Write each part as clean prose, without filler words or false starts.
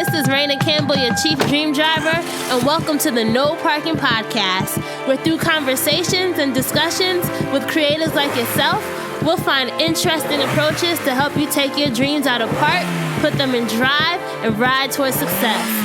This is Raina Campbell, your Chief Dream Driver, and welcome to the No Parking Podcast, where through conversations and discussions with creators like yourself, we'll find interesting approaches to help you take your dreams out of park, put them in drive, and ride towards success.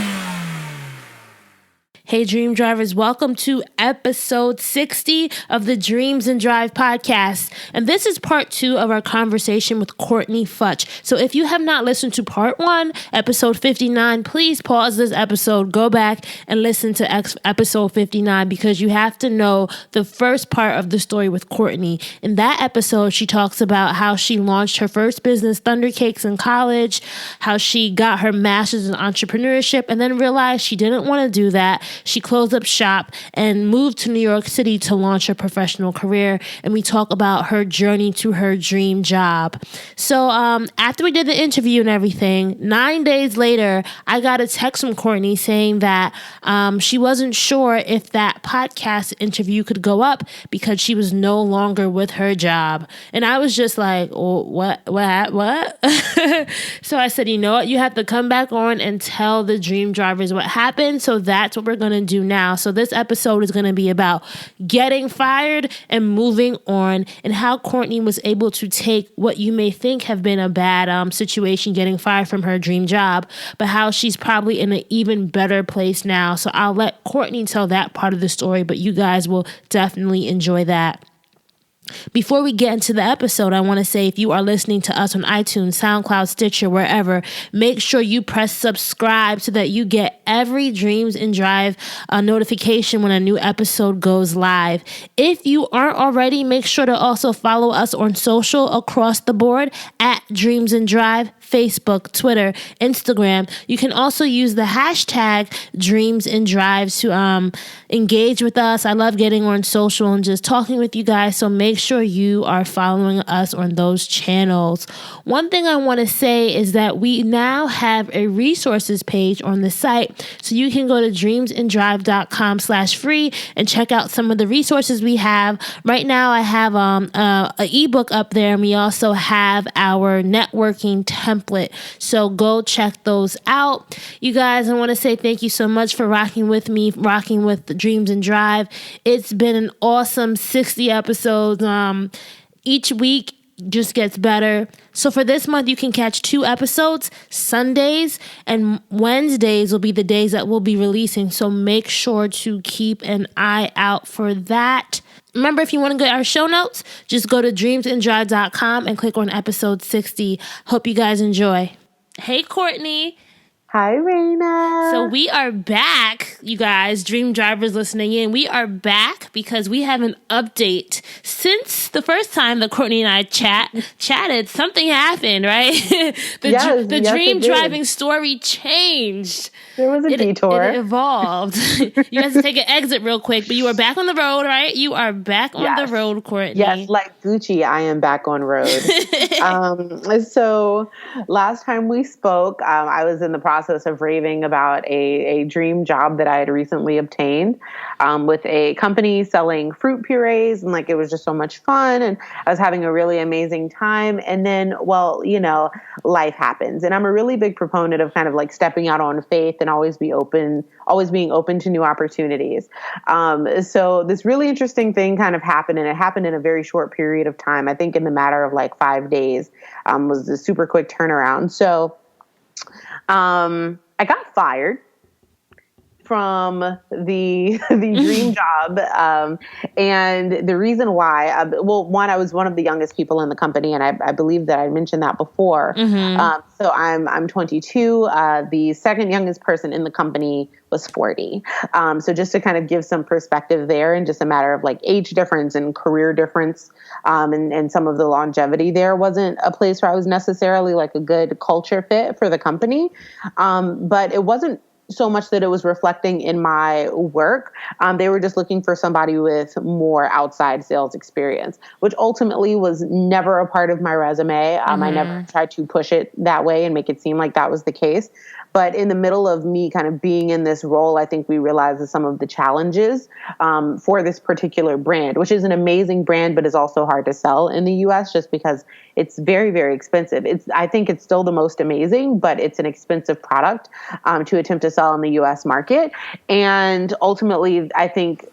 Hey, Dream Drivers, welcome to episode 60 of the Dreams and Drive podcast. And this is part 2 of our conversation with Courtnee Futch. So if you have not listened to part 1, episode 59, please pause this episode, go back and listen to episode 59 because you have to know the first part of the story with Courtnee. In that episode, she talks about how she launched her first business, Thunder Cakes, in college, how she got her master's in entrepreneurship and then realized she didn't want to do that. She closed up shop and moved to New York City to launch her professional career. And we talk about her journey to her dream job. So after we did the interview and everything, 9 days later, I got a text from Courtnee saying that she wasn't sure if that podcast interview could go up because she was no longer with her job. And I was just like, oh, what? So I said, you know what? You have to come back on and tell the Dream Drivers what happened. So that's what we're going to do now. So this episode is going to be about getting fired and moving on and how Courtnee was able to take what you may think have been a bad situation, getting fired from her dream job, but how she's probably in an even better place now. So I'll let Courtnee tell that part of the story, but you guys will definitely enjoy that. Before we get into the episode, I want to say if you are listening to us on iTunes, SoundCloud, Stitcher, wherever, make sure you press subscribe so that you get every Dreams and Drive notification when a new episode goes live. If you aren't already, make sure to also follow us on social across the board at Dreams and Drive, Facebook, Twitter, Instagram. You can also use the hashtag Dreams and Drives to engage with us. I love getting on social and just talking with you guys, so make sure you are following us on those channels. One thing I want to say is that we now have a resources page on the site, so you can go to dreamsanddrive.com/free and check out some of the resources we have. Right now, I have an ebook up there, and we also have our networking template. So go check those out. You guys, I want to say thank you so much for rocking with me, rocking with the Dreams and Drive. It's been an awesome 60 episodes. Each week just gets better. So for this month, you can catch 2 episodes. Sundays and Wednesdays will be the days that we'll be releasing. So make sure to keep an eye out for that. Remember, if you want to get our show notes, just go to dreamsanddrive.com and click on episode 60. Hope you guys enjoy. Hey, Courtnee. Hi, Raina. So we are back, you guys, Dream Drivers listening in. We are back because we have an update. Since the first time that Courtnee and I chatted, something happened, right? The dream driving story changed. There was a detour. It evolved. You have to take an exit real quick, but you are back on the road, right? You are back on the road, Courtnee. Yes, like Gucci, I am back on road. So last time we spoke, I was in the process of raving about a dream job that I had recently obtained with a company selling fruit purees, and like it was just so much fun, and I was having a really amazing time. And then, well, you know, life happens, and I'm a really big proponent of kind of like stepping out on faith and always being open to new opportunities. So this really interesting thing kind of happened, and it happened in a very short period of time. I think in the matter of like 5 days was a super quick turnaround. So I got fired from the dream job. And the reason why, one, I was one of the youngest people in the company, and I believe that I mentioned that before. Mm-hmm. So I'm 22. The second youngest person in the company was 40. So just to kind of give some perspective there, and just a matter of like age difference and career difference, and some of the longevity there wasn't a place where I was necessarily like a good culture fit for the company. But it wasn't so much that it was reflecting in my work. They were just looking for somebody with more outside sales experience, which ultimately was never a part of my resume. I never tried to push it that way and make it seem like that was the case. But in the middle of me kind of being in this role, I think we realized some of the challenges for this particular brand, which is an amazing brand, but is also hard to sell in the US just because it's very, very expensive. I think it's still the most amazing, but it's an expensive product to attempt to sell in the US market. And ultimately, I think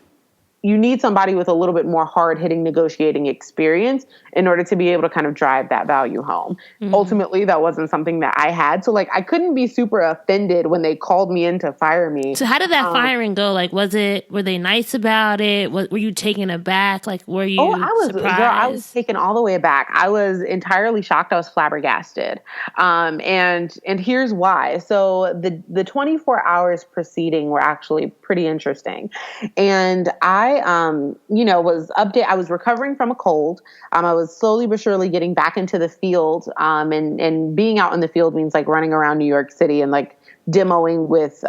you need somebody with a little bit more hard-hitting negotiating experience in order to be able to kind of drive that value home. Ultimately, that wasn't something that I had. So like, I couldn't be super offended when they called me in to fire me. So how did that firing go? Like, were they nice about it? Were you taken aback? Like, were you surprised? Girl, I was taken all the way aback. I was entirely shocked. I was flabbergasted. And here's why. So the 24 hours preceding were actually pretty interesting. And I was recovering from a cold. I was slowly but surely getting back into the field. And being out in the field means like running around New York City and like demoing with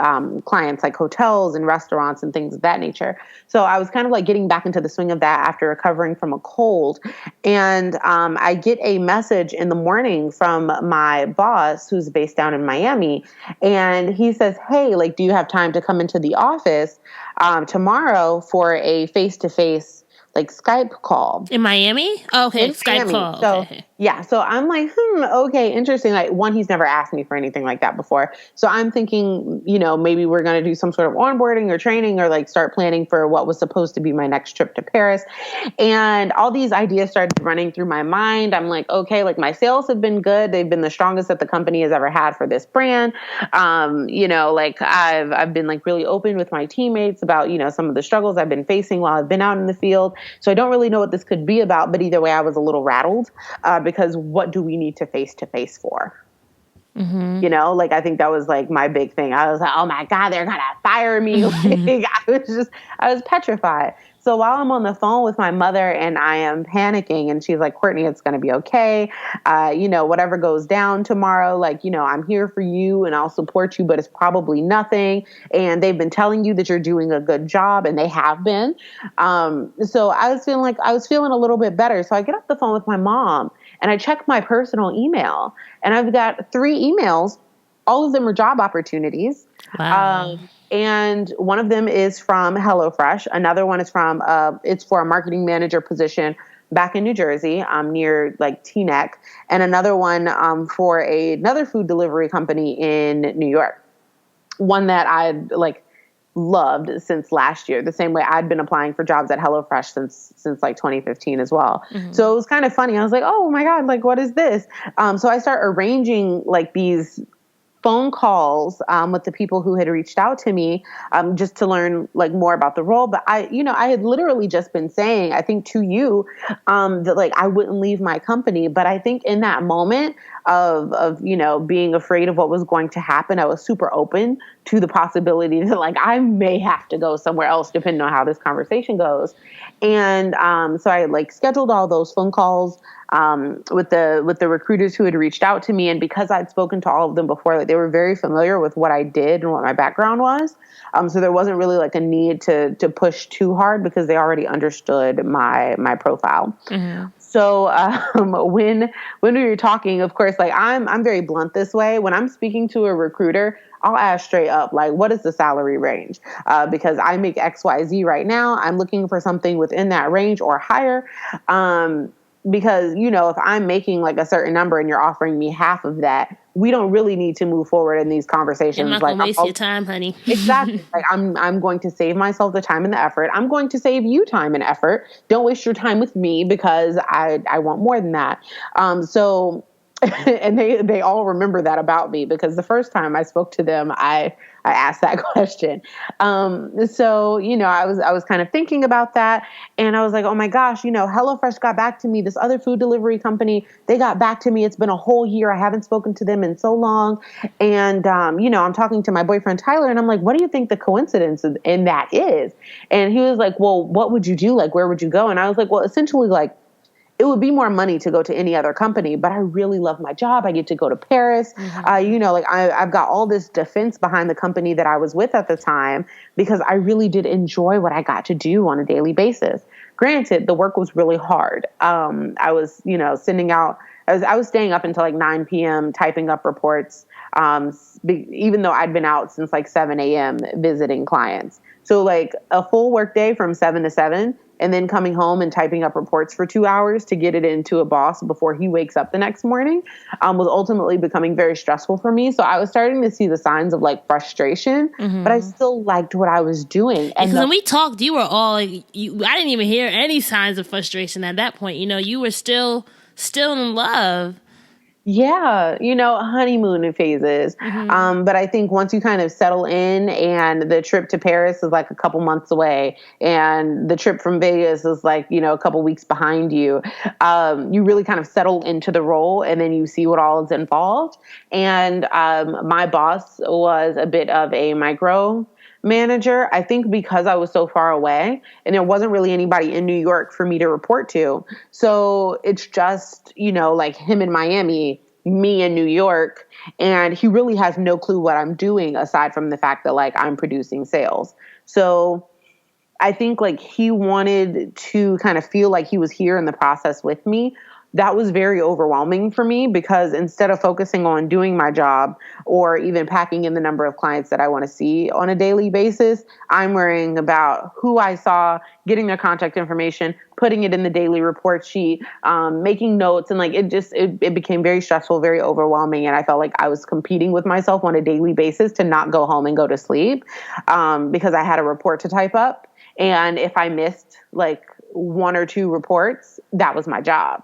clients like hotels and restaurants and things of that nature. So I was kind of like getting back into the swing of that after recovering from a cold. And I get a message in the morning from my boss who's based down in Miami. And he says, hey, like, do you have time to come into the office tomorrow for a face-to-face like Skype call? In Miami? Oh, okay, in Skype Miami. call. So, okay. Yeah. So I'm like, okay, interesting. Like, one, he's never asked me for anything like that before. So I'm thinking, maybe we're going to do some sort of onboarding or training or like start planning for what was supposed to be my next trip to Paris. And all these ideas started running through my mind. I'm like, okay, like my sales have been good. They've been the strongest that the company has ever had for this brand. Like I've been like really open with my teammates about, some of the struggles I've been facing while I've been out in the field. So I don't really know what this could be about, but either way, I was a little rattled because what do we need to face for? Like I think that was like my big thing. I was like, oh my God, they're going to fire me. I was petrified. So while I'm on the phone with my mother and I am panicking and she's like, Courtnee, it's going to be okay. Whatever goes down tomorrow, like, I'm here for you and I'll support you, but it's probably nothing. And they've been telling you that you're doing a good job and they have been. So I was feeling a little bit better. So I get off the phone with my mom and I check my personal email and I've got 3 emails. All of them are job opportunities. Wow. And one of them is from HelloFresh. Another one is it's for a marketing manager position back in New Jersey, near like Teaneck. And another one for another food delivery company in New York. One that I'd like loved since last year, the same way I'd been applying for jobs at HelloFresh since like 2015 as well. So it was kind of funny. I was like, oh my God, like what is this? So I start arranging like these phone calls with the people who had reached out to me just to learn like more about the role. But I had literally just been saying, I think to you, that like I wouldn't leave my company. But I think in that moment of being afraid of what was going to happen, I was super open to the possibility that like I may have to go somewhere else depending on how this conversation goes. And so I like scheduled all those phone calls with the recruiters who had reached out to me. And because I'd spoken to all of them before, like, they were very familiar with what I did and what my background was. So there wasn't really like a need to push too hard because they already understood my profile. So when we were talking, of course, like I'm very blunt this way. When I'm speaking to a recruiter, I'll ask straight up, like, what is the salary range? Because I make XYZ right now. I'm looking for something within that range or higher. Because, if I'm making like a certain number and you're offering me half of that, we don't really need to move forward in these conversations. I'm not going to waste your time, honey. Exactly. Like I'm going to save myself the time and the effort. I'm going to save you time and effort. Don't waste your time with me because I want more than that. And they all remember that about me because the first time I spoke to them, I asked that question. So I was kind of thinking about that, and I was like, oh my gosh, HelloFresh got back to me. This other food delivery company, they got back to me. It's been a whole year. I haven't spoken to them in so long, and I'm talking to my boyfriend Tyler, and I'm like, what do you think the coincidence in that is? And he was like, well, what would you do? Like, where would you go? And I was like, well, essentially, like, it would be more money to go to any other company, but I really love my job. I get to go to Paris. I've got all this defense behind the company that I was with at the time because I really did enjoy what I got to do on a daily basis. Granted, the work was really hard. I was, I was staying up until like 9 p.m. typing up reports, even though I'd been out since like 7 a.m. visiting clients. So like a full work day from 7 to 7, and then coming home and typing up reports for 2 hours to get it into a boss before he wakes up the next morning, was ultimately becoming very stressful for me. So I was starting to see the signs of like frustration, but I still liked what I was doing. And when we talked, you were all like, I didn't even hear any signs of frustration at that point. You were still in love. Yeah, honeymoon phases. But I think once you kind of settle in and the trip to Paris is like a couple months away and the trip from Vegas is like, a couple weeks behind you, you really kind of settle into the role and then you see what all is involved. And my boss was a bit of a micro manager, I think because I was so far away and there wasn't really anybody in New York for me to report to. So it's just, like him in Miami, me in New York, and he really has no clue what I'm doing aside from the fact that like I'm producing sales. So I think like he wanted to kind of feel like he was here in the process with me. That was very overwhelming for me because instead of focusing on doing my job or even packing in the number of clients that I want to see on a daily basis, I'm worrying about who I saw, getting their contact information, putting it in the daily report sheet, making notes. And like, it became very stressful, very overwhelming. And I felt like I was competing with myself on a daily basis to not go home and go to sleep because I had a report to type up. And if I missed like one or two reports, that was my job.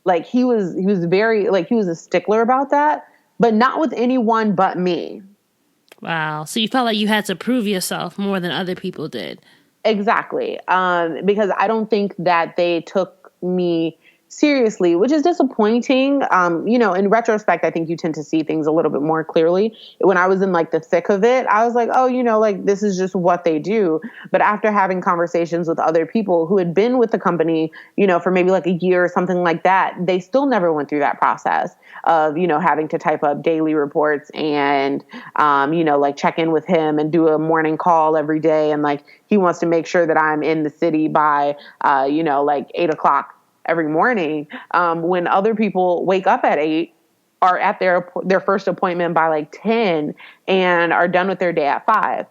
Like he was very, like he was a stickler about that, but not with anyone but me. Wow. So you felt like you had to prove yourself more than other people did. Exactly. Because I don't think that they took me seriously, which is disappointing. In retrospect, I think you tend to see things a little bit more clearly. When I was in like the thick of it, I was like, oh, like this is just what they do. But after having conversations with other people who had been with the company, for maybe like a year or something like that, they still never went through that process of, having to type up daily reports and, like check in with him and do a morning call every day. And like, he wants to make sure that I'm in the city by, like 8 o'clock every morning, when other people wake up at 8, are at their first appointment by like 10 and are done with their day at 5.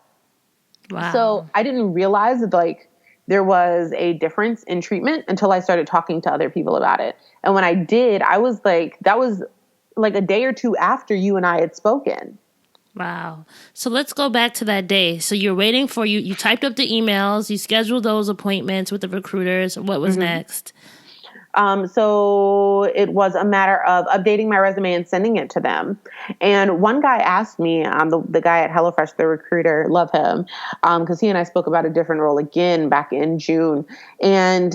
Wow. So I didn't realize that like there was a difference in treatment until I started talking to other people about it. And when I did, I was like, that was like a day or two after you and I had spoken. Wow. So let's go back to that day. So you're waiting for you typed up the emails, you scheduled those appointments with the recruiters. What was next? So it was a matter of updating my resume and sending it to them. And one guy asked me, the guy at HelloFresh, the recruiter, love him, because he and I spoke about a different role again back in June. And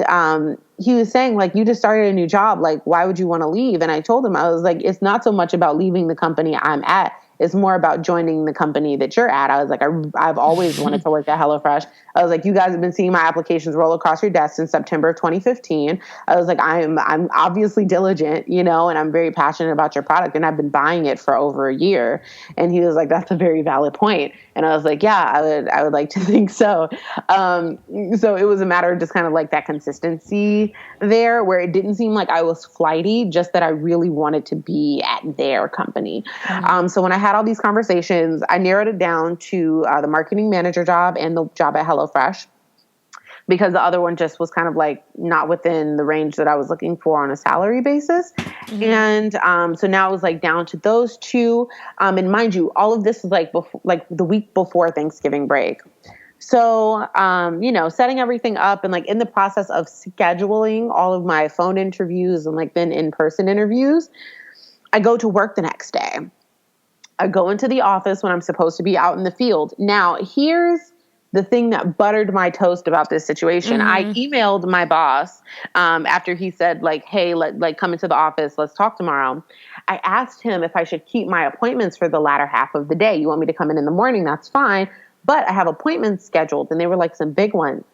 he was saying, like, you just started a new job. Like, why would you want to leave? And I told him, I was like, it's not so much about leaving the company I'm at. It's more about joining the company that you're at. I was like, I've always wanted to work at HelloFresh. I was like, you guys have been seeing my applications roll across your desk since September of 2015. I was like, I'm obviously diligent, and I'm very passionate about your product, and I've been buying it for over a year. And he was like, that's a very valid point. And I was like, yeah, I would like to think so. So it was a matter of just kind of like that consistency there, where it didn't seem like I was flighty, just that I really wanted to be at their company. So when I had all these conversations, I narrowed it down to the marketing manager job and the job at HelloFresh, because the other one just was kind of like not within the range that I was looking for on a salary basis. And so now it was like down to those two. And mind you, all of this is like the week before Thanksgiving break. So, setting everything up and like in the process of scheduling all of my phone interviews and like then in-person interviews, I go to work the next day. I go into the office when I'm supposed to be out in the field. Now, here's the thing that buttered my toast about this situation. I emailed my boss after he said, like, hey, come into the office. Let's talk tomorrow. I asked him if I should keep my appointments for the latter half of the day. You want me to come in the morning? That's fine. But I have appointments scheduled, and they were like some big ones.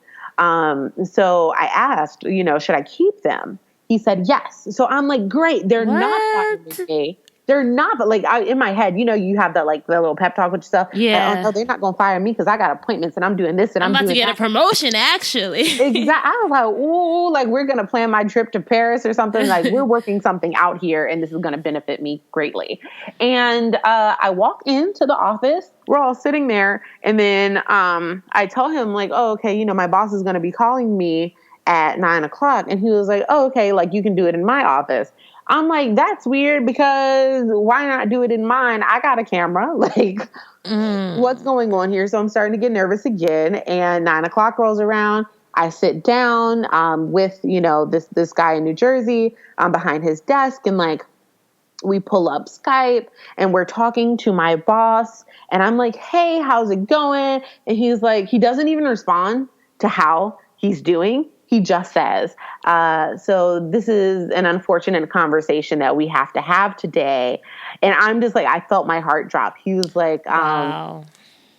So I asked, should I keep them? He said yes. So I'm like, great. They're not firing me. They're not, but like in my head, you have that like the little pep talk with yourself. Yeah. Like, oh no, they're not gonna fire me because I got appointments and I'm doing this and I'm about doing to get that. a promotion, actually. Exactly. I was like, ooh, like we're gonna plan my trip to Paris or something. Like we're working something out here, and this is gonna benefit me greatly. And I walk into the office. We're all sitting there, and then I tell him like, oh, okay, my boss is gonna be calling me at 9:00, and he was like, oh, okay, like you can do it in my office. I'm like, that's weird because why not do it in mine? I got a camera. Like, what's going on here? So I'm starting to get nervous again. And 9:00 rolls around. I sit down with, this guy in New Jersey behind his desk. And like, we pull up Skype and we're talking to my boss. And I'm like, hey, how's it going? And he's like, he doesn't even respond to how he's doing. He just says, so this is an unfortunate conversation that we have to have today. And I'm just like, I felt my heart drop. He was like, wow.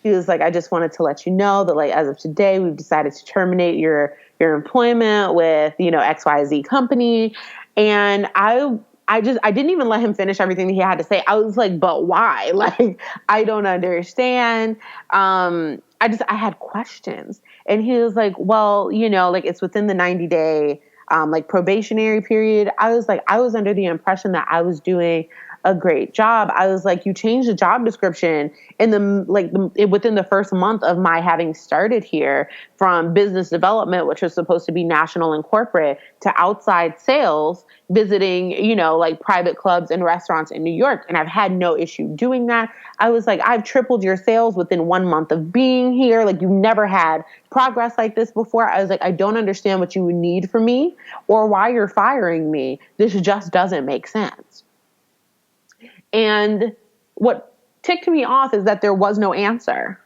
He was like, I just wanted to let you know that like, as of today, we've decided to terminate your employment with, XYZ company. And I didn't even let him finish everything that he had to say. I was like, but why? Like, I don't understand. I had questions. And he was like, well, like it's within the 90-day, like probationary period. I was like, I was under the impression that I was doing a great job. I was like, you changed the job description within the first month of my having started here from business development, which was supposed to be national and corporate, to outside sales, visiting, like private clubs and restaurants in New York. And I've had no issue doing that. I was like, I've tripled your sales within 1 month of being here. Like you've never had progress like this before. I was like, I don't understand what you would need from me or why you're firing me. This just doesn't make sense. And what ticked me off is that there was no answer.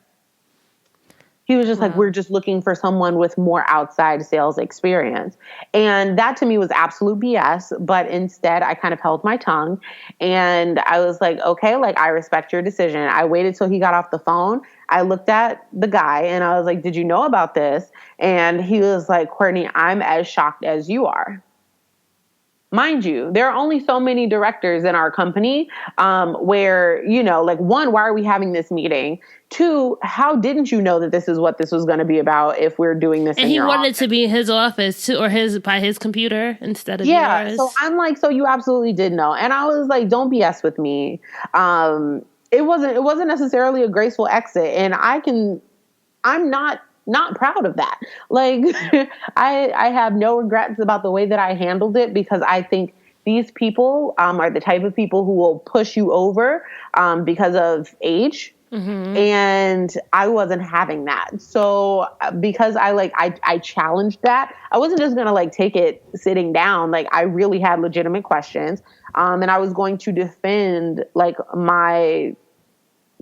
He was just like, we're just looking for someone with more outside sales experience. And that to me was absolute BS. But instead, I kind of held my tongue and I was like, okay, like I respect your decision. I waited till he got off the phone. I looked at the guy and I was like, did you know about this? And he was like, Courtnee, I'm as shocked as you are. Mind you, there are only so many directors in our company where, like one, why are we having this meeting? Two, how didn't you know that this is what this was going to be about if we're doing this and in your office? And he wanted to be in his office too, or by his computer instead of yours. So I'm like, so you absolutely did know. And I was like, don't BS with me. It wasn't necessarily a graceful exit. And I'm not proud of that. Like, I have no regrets about the way that I handled it because I think these people are the type of people who will push you over because of age. Mm-hmm. And I wasn't having that. So because I challenged that, I wasn't just going to like take it sitting down. Like I really had legitimate questions. And I was going to defend like my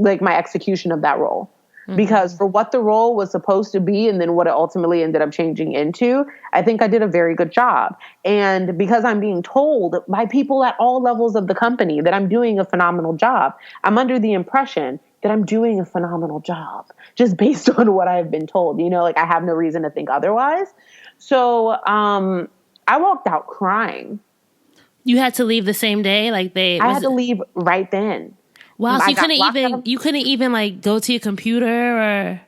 execution of that role. Mm-hmm. Because for what the role was supposed to be and then what it ultimately ended up changing into, I think I did a very good job. And because I'm being told by people at all levels of the company that I'm doing a phenomenal job, I'm under the impression that I'm doing a phenomenal job just based on what I've been told. Like I have no reason to think otherwise. So I walked out crying. You had to leave the same day? I had to leave right then. Wow, so you couldn't even like go to your computer or?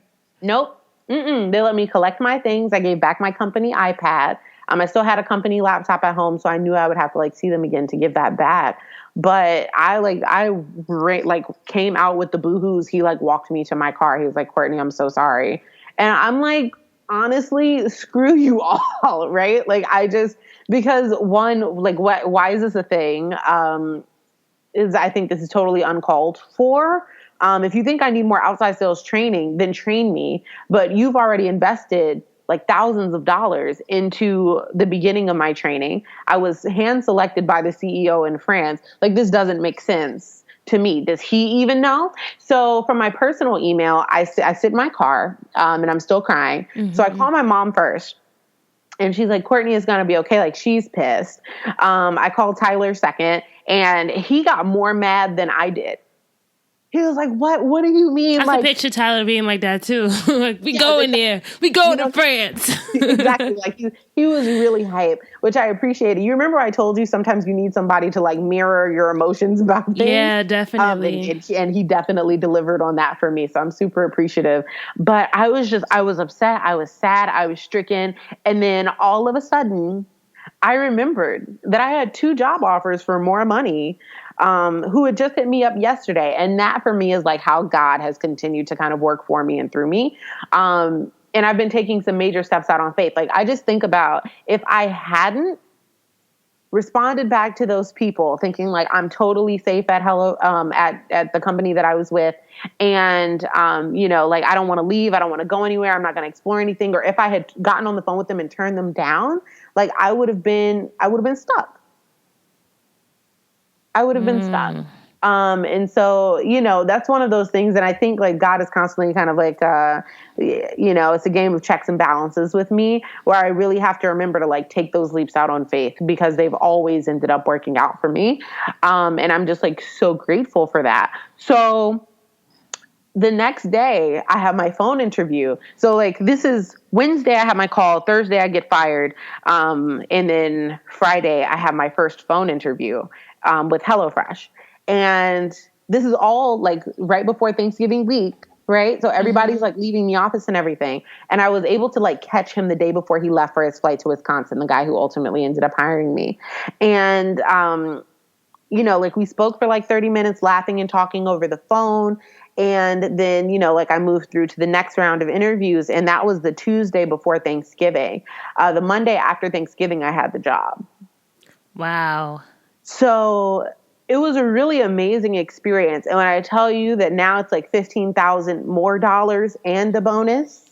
Nope. They let me collect my things. I gave back my company iPad. I still had a company laptop at home, so I knew I would have to like see them again to give that back. But I came out with the boohoos. He like walked me to my car. He was like, Courtnee, I'm so sorry. And I'm like, honestly, screw you all, right? Like because one, like why is this a thing? I think this is totally uncalled for. If you think I need more outside sales training, then train me. But you've already invested like thousands of dollars into the beginning of my training. I was hand selected by the CEO in France. Like this doesn't make sense to me. Does he even know? So from my personal email, I sit in my car and I'm still crying. Mm-hmm. So I call my mom first. And she's like, Courtnee is going to be okay. Like she's pissed. I called Tyler second. And he got more mad than I did. He was like, what do you mean? I like, can picture Tyler being like that too. Like, we go in there. We go to France. Exactly. Like he was really hype, which I appreciated. You remember I told you sometimes you need somebody to like mirror your emotions about things? Yeah, definitely. And he definitely delivered on that for me. So I'm super appreciative. But I was upset. I was sad. I was stricken. And then all of a sudden, I remembered that I had 2 job offers for more money, who had just hit me up yesterday. And that for me is like how God has continued to kind of work for me and through me. And I've been taking some major steps out on faith. Like I just think about if I hadn't responded back to those people thinking like I'm totally safe at at the company that I was with. And, like I don't want to leave. I don't want to go anywhere. I'm not going to explore anything. Or if I had gotten on the phone with them and turned them down, like I would have been stuck. I would have been stuck. And so, that's one of those things. And I think like God is constantly kind of like, it's a game of checks and balances with me where I really have to remember to like take those leaps out on faith because they've always ended up working out for me. And I'm just like so grateful for that. So the next day I have my phone interview. So like this is Wednesday, I have my call. Thursday I get fired. And then Friday I have my first phone interview with HelloFresh. And this is all like right before Thanksgiving week, right? So everybody's like leaving the office and everything. And I was able to like catch him the day before he left for his flight to Wisconsin, the guy who ultimately ended up hiring me. And, like we spoke for like 30 minutes laughing and talking over the phone. And then, like I moved through to the next round of interviews. And that was the Tuesday before Thanksgiving. The Monday after Thanksgiving, I had the job. Wow. So it was a really amazing experience. And when I tell you that now it's like $15,000 more and a bonus.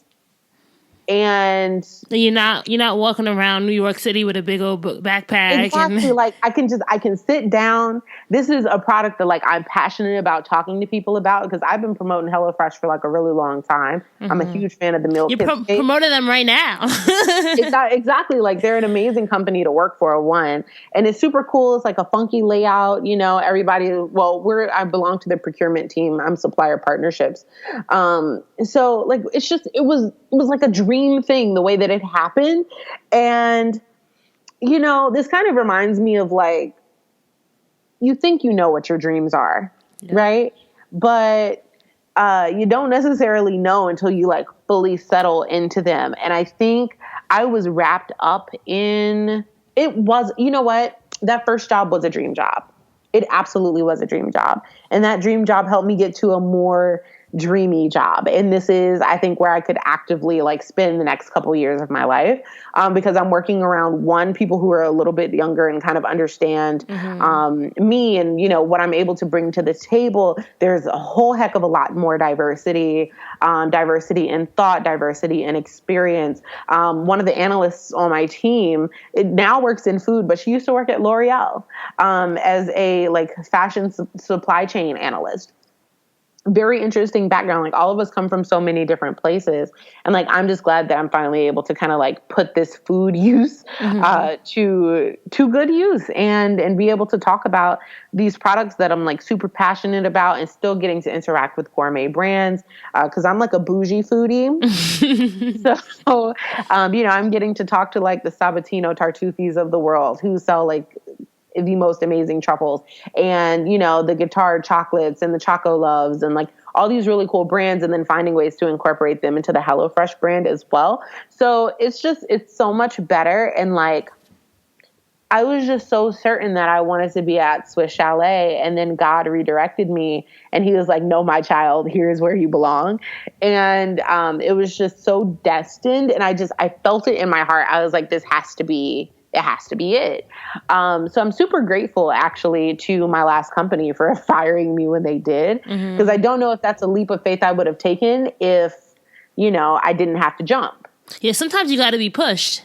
And you're not walking around New York City with a big old backpack. Exactly. Like I can sit down. This is a product that like I'm passionate about talking to people about because I've been promoting HelloFresh for like a really long time. I'm a huge fan of the meal kit. You're promoting them right now. Exactly. Like they're an amazing company to work for, one. And it's super cool. It's like a funky layout, everybody, I belong to the procurement team. I'm supplier partnerships. So like, it was like a dream thing, the way that it happened. And, this kind of reminds me of like, you think you know what your dreams are, right? But you don't necessarily know until you like fully settle into them. And I think I was wrapped up in, that first job was a dream job. It absolutely was a dream job. And that dream job helped me get to a more dreamy job. And this is, I think, where I could actively like spend the next couple of years of my life, because I'm working around people who are a little bit younger and kind of understand me and, what I'm able to bring to the table. There's a whole heck of a lot more diversity in thought, diversity in experience. One of the analysts on my team, it now works in food, but she used to work at L'Oreal as a like fashion supply chain analyst. Very interesting background. Like all of us come from so many different places. And like, I'm just glad that I'm finally able to kind of like put this food use to good use and be able to talk about these products that I'm like super passionate about and still getting to interact with gourmet brands. Cause I'm like a bougie foodie. So, I'm getting to talk to like the Sabatino Tartuffes of the world who sell like the most amazing truffles and, the guitar chocolates and the Choco Loves and like all these really cool brands, and then finding ways to incorporate them into the HelloFresh brand as well. So it's so much better. And like, I was just so certain that I wanted to be at Swiss Chalet, and then God redirected me and he was like, no, my child, here's where you belong. And it was just so destined. And I felt it in my heart. I was like, it has to be it. So I'm super grateful actually to my last company for firing me when they did. Because I don't know if that's a leap of faith I would have taken if, I didn't have to jump. Yeah, sometimes you got to be pushed.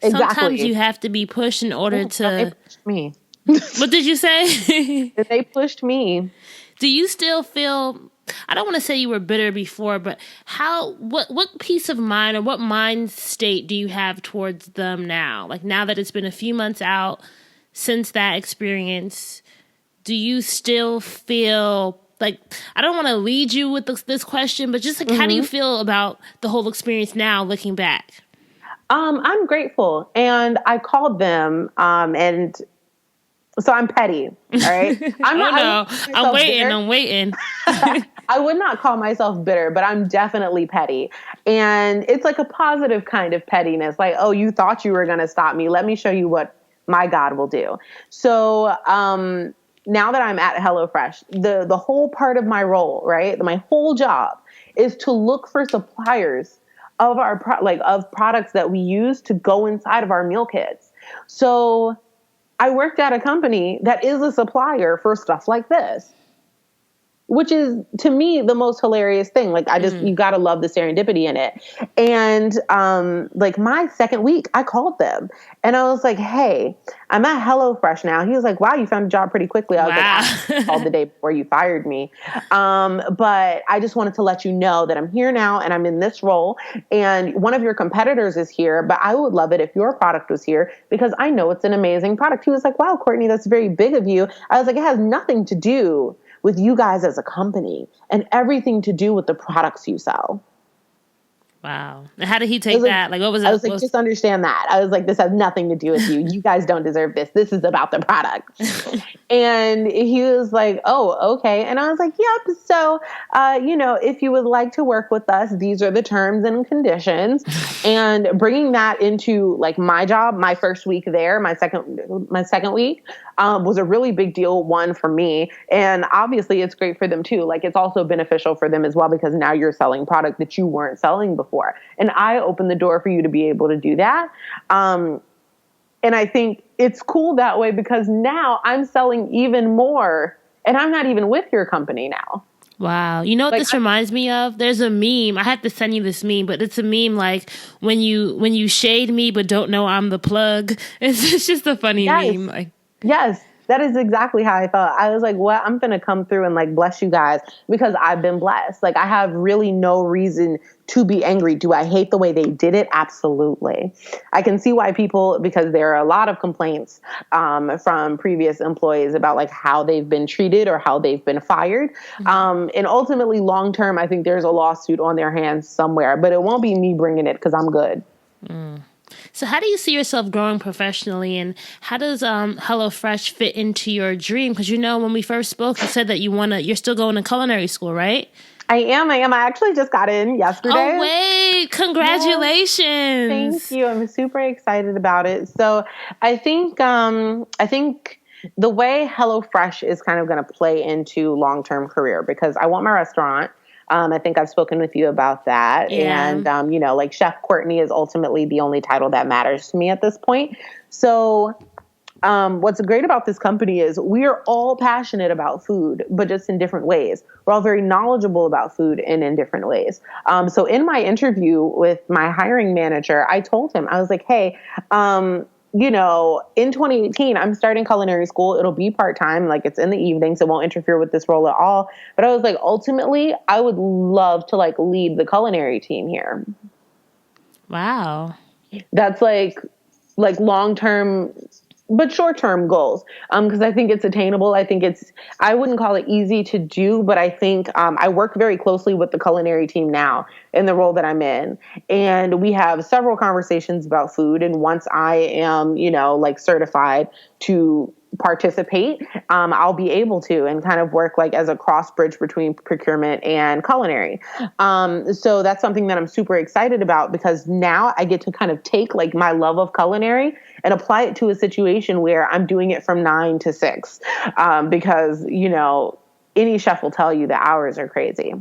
Exactly. Sometimes you have to be pushed in order to... They pushed me. What did you say? They pushed me. Do you still feel... I don't want to say you were bitter before, but what peace of mind or what mind state do you have towards them now? Like now that it's been a few months out since that experience, do you still feel like, I don't want to lead you with this question, but just like, how do you feel about the whole experience now looking back? I'm grateful. And I called them, and so I'm petty. All right. I'm waiting. I would not call myself bitter, but I'm definitely petty. And it's like a positive kind of pettiness. Like, oh, you thought you were going to stop me. Let me show you what my God will do. So, now that I'm at HelloFresh, the whole part of my role, right? My whole job is to look for suppliers of of products that we use to go inside of our meal kits. So I worked at a company that is a supplier for stuff like this, which is, to me, the most hilarious thing. Like, you gotta love the serendipity in it. And, like, my second week, I called them and I was like, hey, I'm at HelloFresh now. He was like, wow, you found a job pretty quickly. I was like, I called the day before you fired me. But I just wanted to let you know that I'm here now and I'm in this role. And one of your competitors is here, but I would love it if your product was here because I know it's an amazing product. He was like, wow, Courtney, that's very big of you. I was like, it has nothing to do with you guys as a company and everything to do with the products you sell. Wow. And how did he take that? Like, what was it? I was like, just understand that. I was like, this has nothing to do with you. You guys don't deserve this. This is about the product. And he was like, oh, okay. And I was like, yep. So, if you would like to work with us, these are the terms and conditions. And bringing that into like my job, my first week there, my second week, was a really big deal, one for me. And obviously it's great for them too. Like, it's also beneficial for them as well, because now you're selling product that you weren't selling before. And I opened the door for you to be able to do that. And I think it's cool that way because now I'm selling even more and I'm not even with your company now. Wow. You know what this reminds me of? There's a meme. I had to send you this meme, but it's a meme like when you shade me but don't know I'm the plug. It's just a funny meme. Like, yes. That is exactly how I felt. I was like, well, I'm going to come through and like bless you guys because I've been blessed. Like, I have really no reason to be angry. Do I hate the way they did it? Absolutely. I can see why because there are a lot of complaints from previous employees about like how they've been treated or how they've been fired. And ultimately, long term, I think there's a lawsuit on their hands somewhere, but it won't be me bringing it because I'm good. So how do you see yourself growing professionally, and how does HelloFresh fit into your dream? Because when we first spoke, you said that you're still going to culinary school, right? I am. I actually just got in yesterday. Oh, wait. Congratulations. Yes. Thank you. I'm super excited about it. So I think the way HelloFresh is kind of going to play into long-term career, because I want my restaurant. I think I've spoken with you about that. Yeah. And, like Chef Courtney is ultimately the only title that matters to me at this point. So what's great about this company is we are all passionate about food, but just in different ways. We're all very knowledgeable about food and in different ways. So in my interview with my hiring manager, I told him, I was like, hey, in 2018, I'm starting culinary school. It'll be part-time. Like, it's in the evenings. It won't interfere with this role at all. But I was like, ultimately, I would love to like lead the culinary team here. Wow. That's like long-term, but short-term goals. Because I think it's attainable. I wouldn't call it easy to do, but I think I work very closely with the culinary team now in the role that I'm in. And we have several conversations about food. And once I am, certified to participate, I'll be able to and kind of work like as a cross bridge between procurement and culinary. So that's something that I'm super excited about, because now I get to kind of take like my love of culinary and apply it to a situation where I'm doing it from 9 to 6. Because, any chef will tell you the hours are crazy.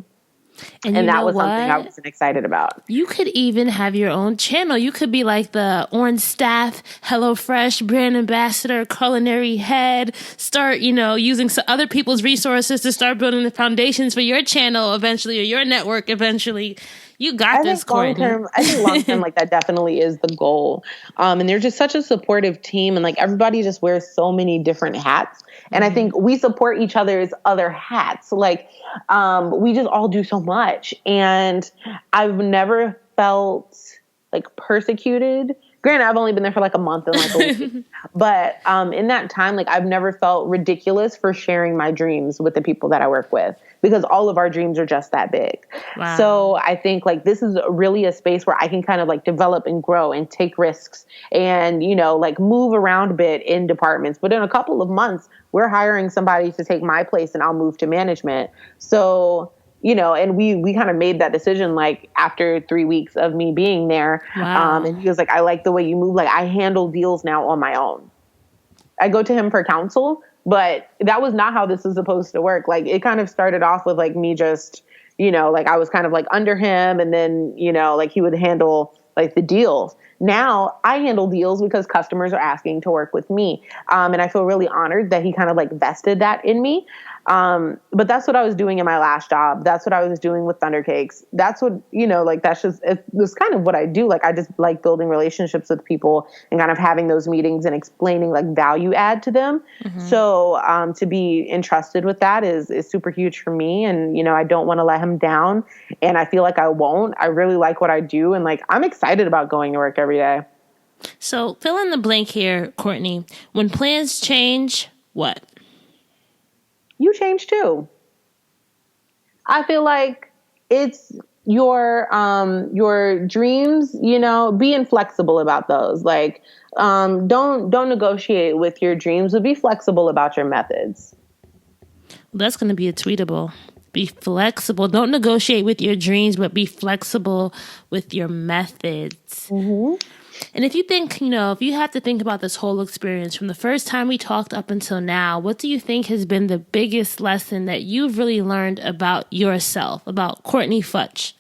And that was something I wasn't excited about. You could even have your own channel. You could be like the on staff, HelloFresh brand ambassador, culinary head. Start, using other people's resources to start building the foundations for your channel eventually, or your network eventually. You got this, Courtney. I think long term, like that definitely is the goal. And they're just such a supportive team, and like everybody just wears so many different hats. And I think we support each other's other hats. Like, we just all do so much. And I've never felt like persecuted Granted, I've only been there for like a month and like a week. But in that time, like I've never felt ridiculous for sharing my dreams with the people that I work with, because all of our dreams are just that big. Wow. So I think like this is really a space where I can kind of like develop and grow and take risks and, you know, like move around a bit in departments. But in a couple of months, we're hiring somebody to take my place and I'll move to management. So, you know, and we kind of made that decision like after 3 weeks of me being there. Wow. And he was like, I like the way you move. Like I handle deals now on my own. I go to him for counsel, but that was not how this is supposed to work. Like it kind of started off with like me just, you know, like I was kind of like under him, and then, you know, like he would handle like the deals. Now I handle deals because customers are asking to work with me. And I feel really honored that he kind of like vested that in me. But that's what I was doing in my last job. That's what I was doing with Thunder Cakes. That's what, you know, like that's just, it's kind of what I do. Like I just like building relationships with people and kind of having those meetings and explaining like value add to them. Mm-hmm. So, to be entrusted with that is super huge for me. And, you know, I don't want to let him down, and I feel like I won't. I really like what I do. And like, I'm excited about going to work every day. So fill in the blank here, Courtney. When plans change, what? You change too. I feel like it's your dreams, you know, being flexible about those. Like, don't negotiate with your dreams, but be flexible about your methods. Well, that's going to be a tweetable. Be flexible. Don't negotiate with your dreams, but be flexible with your methods. Mm-hmm. And if you think, you know, if you have to think about this whole experience from the first time we talked up until now, what do you think has been the biggest lesson that you've really learned about yourself, about Courtnee Futch?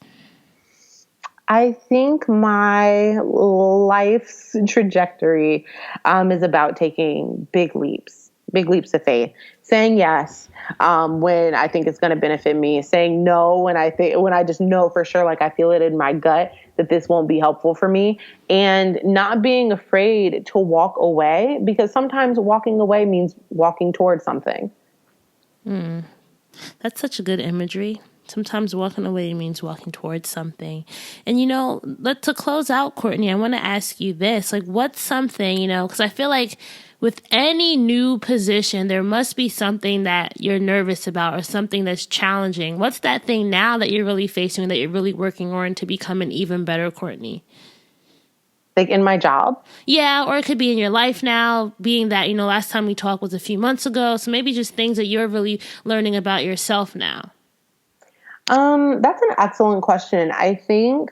I think my life's trajectory is about taking big leaps of faith, saying yes when I think it's going to benefit me, saying no when I just know for sure, like I feel it in my gut that this won't be helpful for me, and not being afraid to walk away, because sometimes walking away means walking towards something. That's such a good imagery. Sometimes walking away means walking towards something. And, you know, to close out, Courtney, I want to ask you this. Like, what's something, you know, because I feel like with any new position, there must be something that you're nervous about or something that's challenging. What's that thing now that you're really facing, that you're really working on to become an even better Courtney? Like in my job? Yeah, or it could be in your life now, being that, you know, last time we talked was a few months ago. So maybe just things that you're really learning about yourself now. That's an excellent question. I think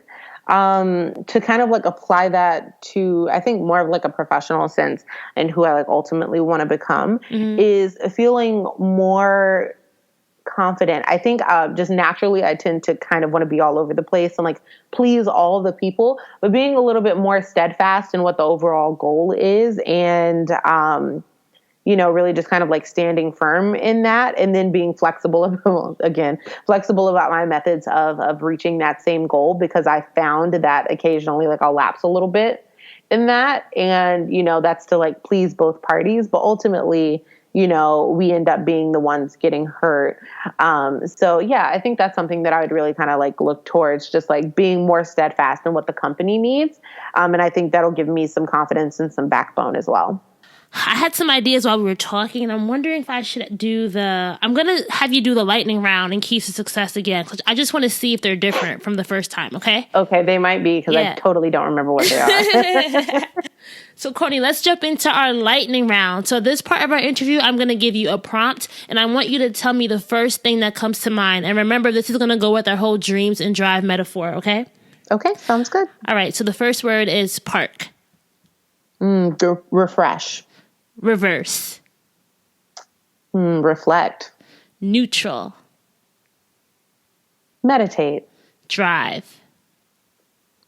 to kind of like apply that to, I think more of like a professional sense and who I like ultimately want to become, mm-hmm. is feeling more confident. I think just naturally I tend to kind of want to be all over the place and like please all the people, but being a little bit more steadfast in what the overall goal is, and you know, really just kind of like standing firm in that, and then being flexible about my methods of reaching that same goal, because I found that occasionally like I'll lapse a little bit in that. And, you know, that's to like please both parties, but ultimately, you know, we end up being the ones getting hurt. So yeah, I think that's something that I would really kind of like look towards, just like being more steadfast in what the company needs. And I think that'll give me some confidence and some backbone as well. I had some ideas while we were talking, and I'm wondering if I should I'm going to have you do the lightning round and keys to success again, because I just want to see if they're different from the first time, okay? Okay, they might be, because I totally don't remember what they are. So, Courtney, let's jump into our lightning round. So this part of our interview, I'm going to give you a prompt, and I want you to tell me the first thing that comes to mind. And remember, this is going to go with our whole dreams and drive metaphor, okay? Okay, sounds good. All right, so the first word is park. Refresh. Reverse. Reflect. Neutral. Meditate. Drive.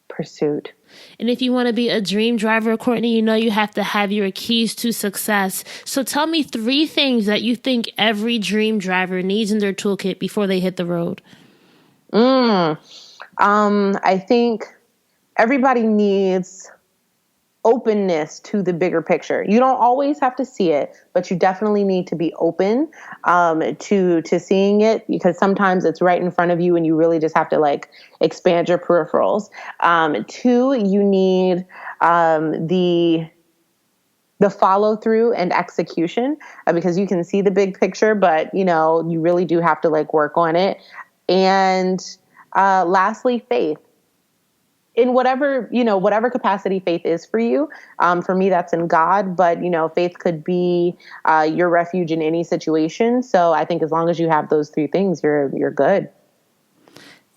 Pursuit. And if you want to be a dream driver, Courtney, you know you have to have your keys to success. So tell me 3 things that you think every dream driver needs in their toolkit before they hit the road. I think everybody needs openness to the bigger picture. You don't always have to see it, but you definitely need to be open to seeing it, because sometimes it's right in front of you and you really just have to like expand your peripherals. 2, you need the follow through and execution, because you can see the big picture, but you really do have to like work on it. And lastly, faith. In whatever capacity faith is for you. For me, that's in God, but faith could be your refuge in any situation. So I think as long as you have those three things, you're good.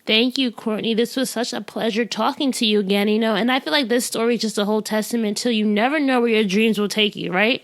Thank you, Courtney. This was such a pleasure talking to you again, and I feel like this story is just a whole testament to you never know where your dreams will take you, right?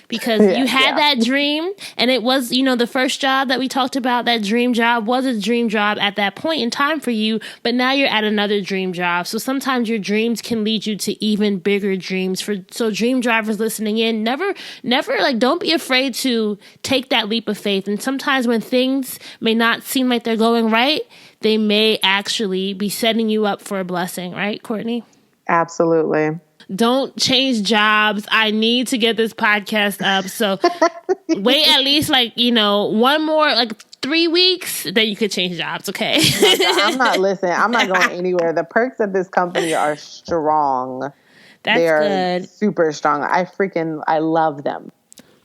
Because you had that dream, and it was, the first job that we talked about, that dream job was a dream job at that point in time for you, but now you're at another dream job. So sometimes your dreams can lead you to even bigger dreams. So dream drivers listening in, never, don't be afraid to take that leap of faith. And sometimes when things may not seem like they're going right, they may actually be setting you up for a blessing, right, Courtney? Absolutely. Don't change jobs. I need to get this podcast up. So wait at least one more 3 weeks, then you could change jobs, okay? I'm not going anywhere. The perks of this company are strong. They are good. Super strong. I love them.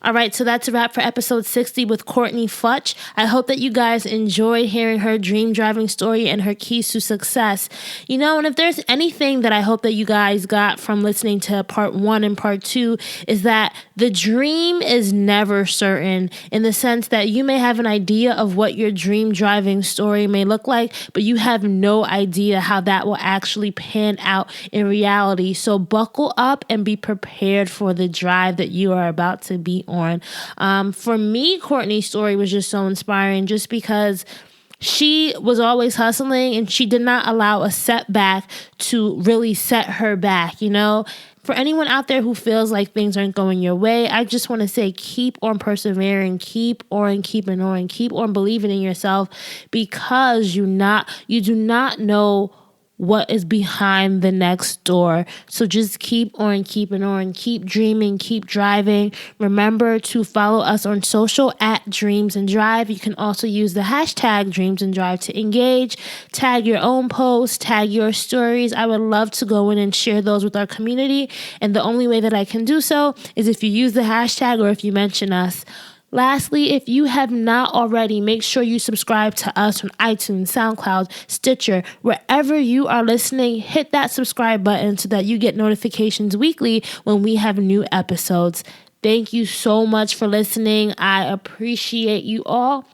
All right, so that's a wrap for episode 60 with Courtnee Futch. I hope that you guys enjoyed hearing her dream driving story and her keys to success. And if there's anything that I hope that you guys got from listening to part 1 and part 2 is that the dream is never certain, in the sense that you may have an idea of what your dream driving story may look like, but you have no idea how that will actually pan out in reality. So buckle up and be prepared for the drive that you are about to be on. For me, Courtney's story was just so inspiring, just because she was always hustling and she did not allow a setback to really set her back. For anyone out there who feels like things aren't going your way, I just want to say, keep on persevering, keep on keeping on, keep on believing in yourself, because you do not know what is behind the next door. So just keep on keeping on, keep dreaming, keep driving. Remember to follow us on social at Dreams and Drive. You can also use the hashtag Dreams and Drive to engage, tag your own posts, tag your stories. I would love to go in and share those with our community. And the only way that I can do so is if you use the hashtag or if you mention us. Lastly, if you have not already, make sure you subscribe to us on iTunes, SoundCloud, Stitcher, wherever you are listening. Hit that subscribe button so that you get notifications weekly when we have new episodes. Thank you so much for listening. I appreciate you all.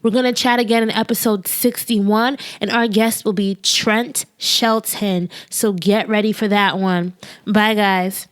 We're going to chat again in episode 61, and our guest will be Trent Shelton. So get ready for that one. Bye, guys.